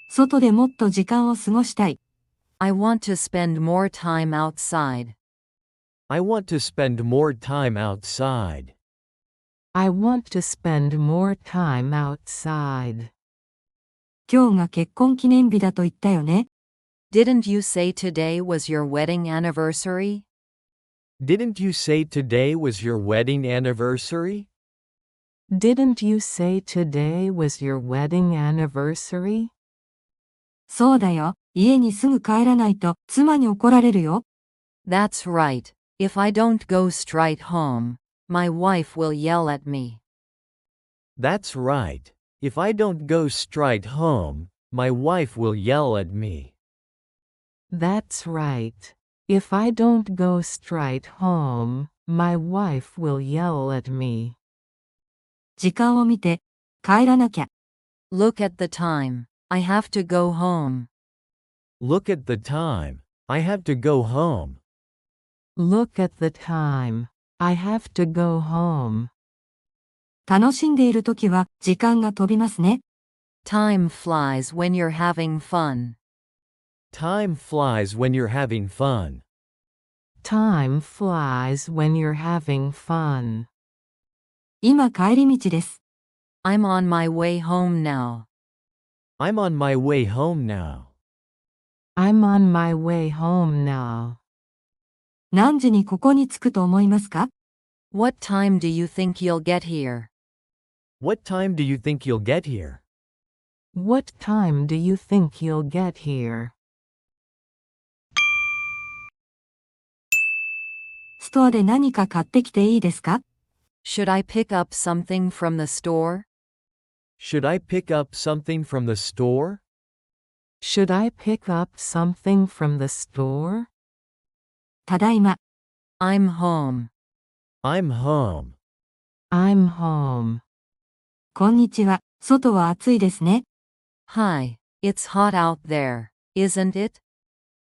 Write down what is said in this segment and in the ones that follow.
外でもっと時間を過ごしたい。I want to spend more time outside. I want to spend more time outside. I want to spend more time outside. 今日が結婚記念日だと言ったよね。Didn't you say today was your wedding anniversary? Didn't you say today was your wedding anniversary? Didn't you say today was your wedding anniversary? そうだよ。家にすぐ帰らないと妻に怒られるよ。That's right. If I don't go straight home, my wife will yell at me. That's right. If I don't go straight home, my wife will yell at me. That's right. If I don't go straight home, my wife will yell at me. 時間を見て、帰らなきゃ。Look at the time. I have to go home. Look at the time. I have to go home. Look at the time. I have to go home. 楽しんでいるときは時間が飛びますね。Time flies when you're having fun. Time flies when you're having fun. Time flies when you're having fun. 今帰り道です。I'm on my way home now. I'm on my way home now. I'm on my way home now. 何時にここに着くと思いますか？ What time do you think you'll get here? What time do you think you'll get here? What time do you think you'll get here? ストアで何か買ってきていいですか？ Should I pick up something from the store? Should I pick up something from the store? Should I pick up something from the store? ただいま。I'm home. I'm home. I'm home. こんにちは。外は暑いですね。Hi, it's hot out there, isn't it?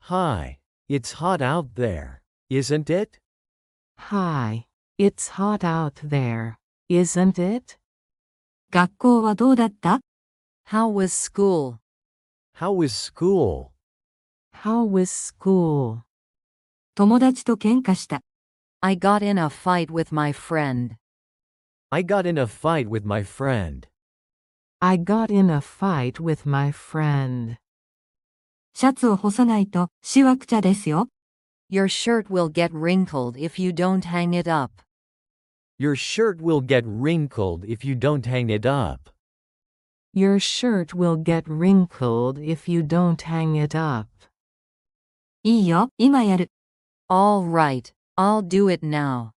Hi, it's hot out there, isn't it? Hi, it's hot out there, isn't it? 学校はどうだった？ How was school? How was school? How was school? 友達と喧嘩した。I got in a fight with my friend. I got in a fight with my friend. I got in a fight with my friend. シャツを干さないとしわくちゃですよ。Your shirt will get wrinkled if you don't hang it up. Your shirt will get wrinkled if you don't hang it up. Your shirt will get wrinkled if you don't hang it up. いいよ、今やる。All right, I'll do it now.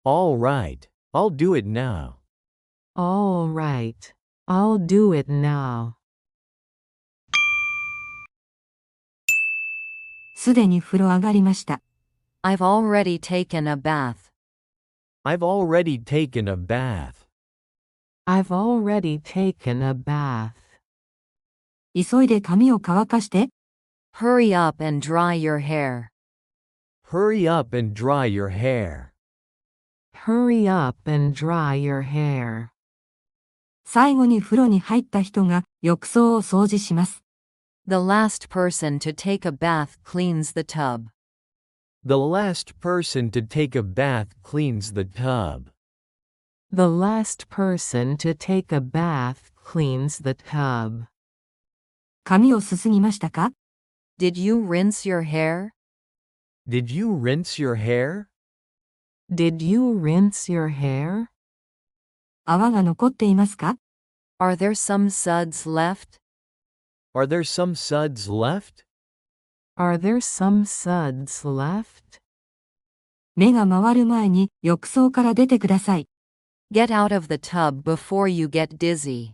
All right, I'll do it now. All right, I'll do it now. すでに風呂上がりました。I've already taken a bath. I've already taken a bath. I've already taken a bath. 急いで髪を乾かして。Hurry up and dry your hair. Hurry up and dry your hair. Hurry up and dry your hair. 最後に風呂に入った人が浴槽を掃除します。The last person to take a bath cleans the tub. The last person to take a bath cleans the tub. The last person to take a bath cleans the tub. 髪をすすぎましたか？ Did you rinse your hair? Did you rinse your hair? Did you rinse your hair? 泡が残っていますか？ Are there some suds left? Are there some suds left? Are there some suds left? 目が回る前に浴槽から出てください。Get out of the tub before you get dizzy.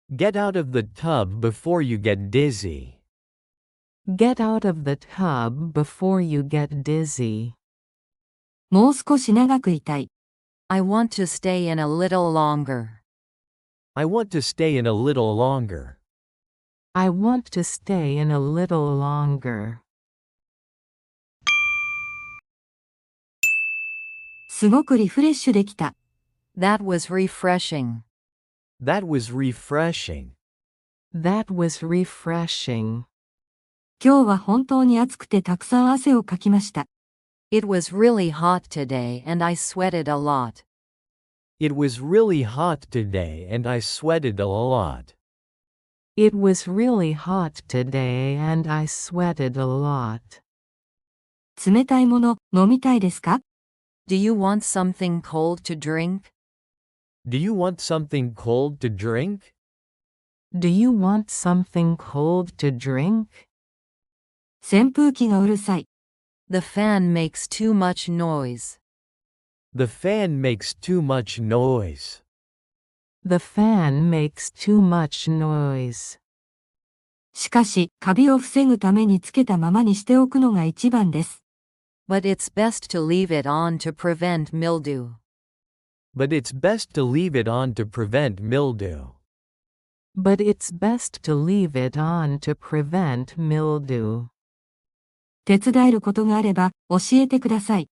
Get out of the tub before you get dizzy. Get out of the tub before you get dizzy. もう少し長くいたい。I want to stay in a little longer. I want to stay in a little longer. I want to stay in a little longer. すごくリフレッシュできた。That was refreshing. That was refreshing. That was refreshing. 今日は本当に暑くてたくさん汗をかきました。It was really hot today and I sweated a lot. It was really hot today and I sweated a lot. It was really hot today and I sweated a lot. 冷たいもの飲みたいですか？ Do you want something cold to drink? Do you want something cold to drink? Do you want something cold to drink? 扇風機がうるさい。The fan makes too much noise. The fan makes too much noise. The fan makes too much noise. しかし、カビを防ぐためにつけたままにしておくのが一番です。But it's best to leave it on to prevent mildew. But it's best to leave it on to prevent mildew. But it's best to leave it on to prevent mildew. 手伝えることがあれば教えてください。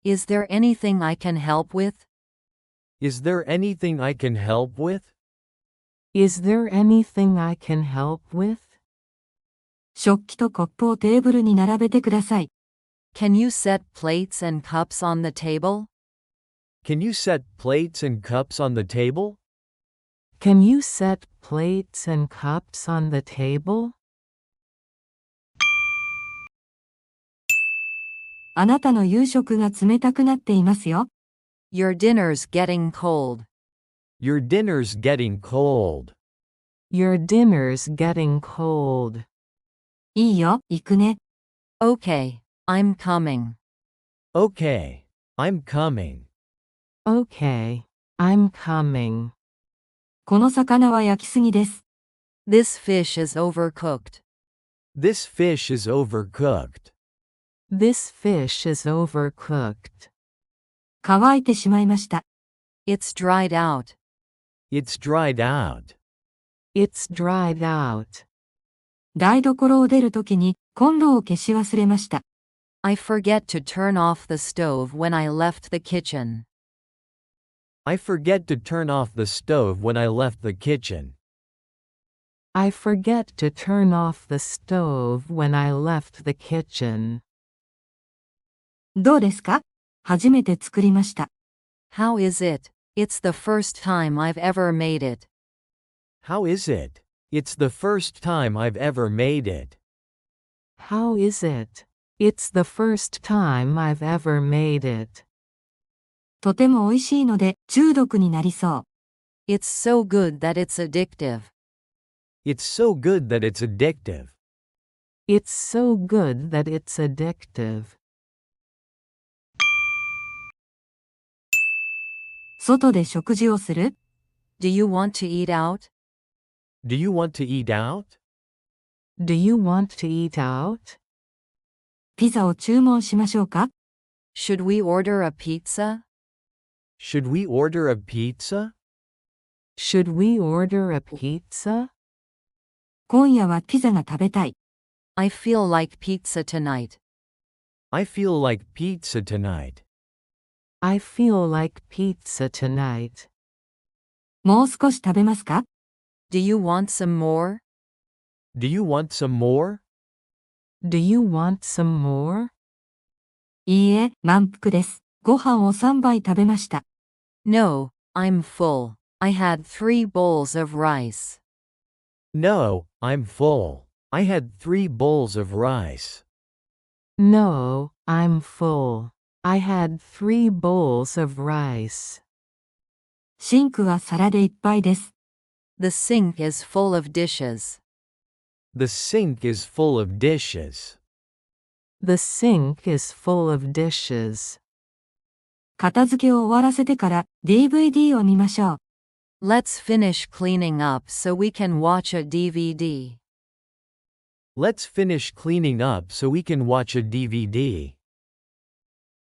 Is there anything I can help with? Is there anything I can help with? Is there anything I can help with? 食器とコップをテーブルに並べてください。Can you set plates and cups on the table? Can you set plates and cups on the table? Can you set plates and cups on the table? あなたの夕食が冷たくなっていますよ。Your dinner's getting cold. Your dinner's getting cold. Your dinner's getting cold. いいよ、行くね。Okay, I'm coming. Okay, I'm coming. Okay, I'm coming. この魚は焼きすぎです。This fish is overcooked. This fish is overcooked. This fish is overcooked. 乾いてしまいました。It's dried out. It's dried out. It's dried out. 台所を出るときにコンロを消し忘れました。I forget to turn off the stove when I left the kitchen. I forget to turn off the stove when I left the kitchen. I forget to turn off the stove when I left the kitchen. どうですか？初めて作りました。How is it? It's the first time I've ever made it. How is it? It's the first time I've ever made it. How is it? It's the first time I've ever made it. とても美味しいので中毒になりそう。It's so good that it's addictive. It's so good that it's addictive. It's so good that it's addictive. 外で食事をする？ Do you want to eat out? Do you want to eat out? Do you want to eat out? ピザを注文しましょうか？ Should we order a pizza? Should we order a pizza? Should we order a pizza? 今夜はピザが食べたい。I feel like pizza tonight. I feel like pizza tonight. I feel like pizza tonight. もう少し食べますか？ Do you want some more? Do you want some more? Do you want some more? いいえ、満腹です。ご飯を3杯食べました。No, I'm full. I had 3 bowls of rice. No, I'm full. I had 3 bowls of rice. No, I'm full. I had 3 bowls of rice. シンクは皿でいっぱいです。The sink is full of dishes. The sink is full of dishes. The sink is full of dishes. 片付けを終わらせてから DVD を見ましょう。Let's finish cleaning up so we can watch a DVD. Let's finish cleaning up so we can watch a DVD.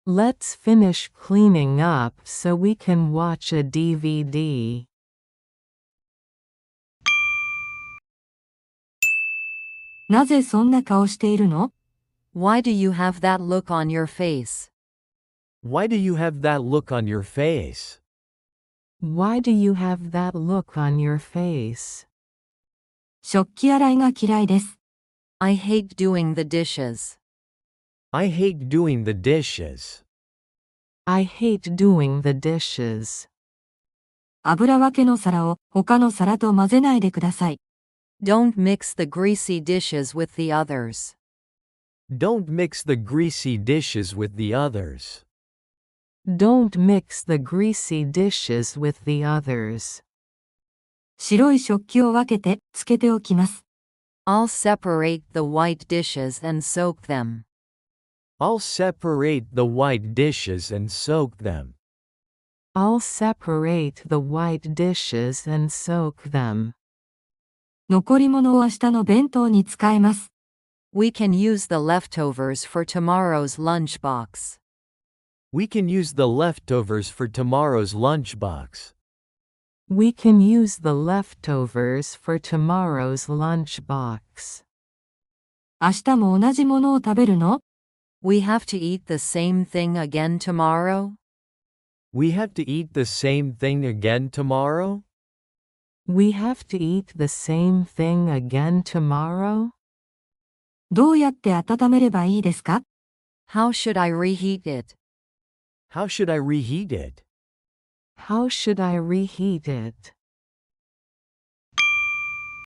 Let's finish cleaning up so we can watch a DVD. なぜそんな顔しているの？ Why do you have that look on your face? Why do you have that look on your face? Why do you have that look on your face? 食器洗いが嫌いです。I hate doing the dishes. I hate doing the dishes. I hate doing the dishes. 油分けの皿を他の皿と混ぜないでください。Don't mix the greasy dishes with the others. Don't mix the greasy dishes with the others. Don't mix the greasy dishes with the others. 白い食器を分けてつけておきます。I'll separate the white dishes and soak them. I'll separate the white dishes and soak them. I'll separate the white dishes and soak them. 残り物を明日の弁当に使えます。We can use the leftovers for tomorrow's lunchbox. We can use the leftovers for tomorrow's lunchbox. We can use the leftovers for tomorrow's lunchbox. 明日も同じものを食べるの？ We have to eat the same thing again tomorrow? We have to eat the same thing again tomorrow? We have to eat the same thing again tomorrow? どうやって温めればいいですか？ How should I reheat it? How should I reheat it? How should I reheat it?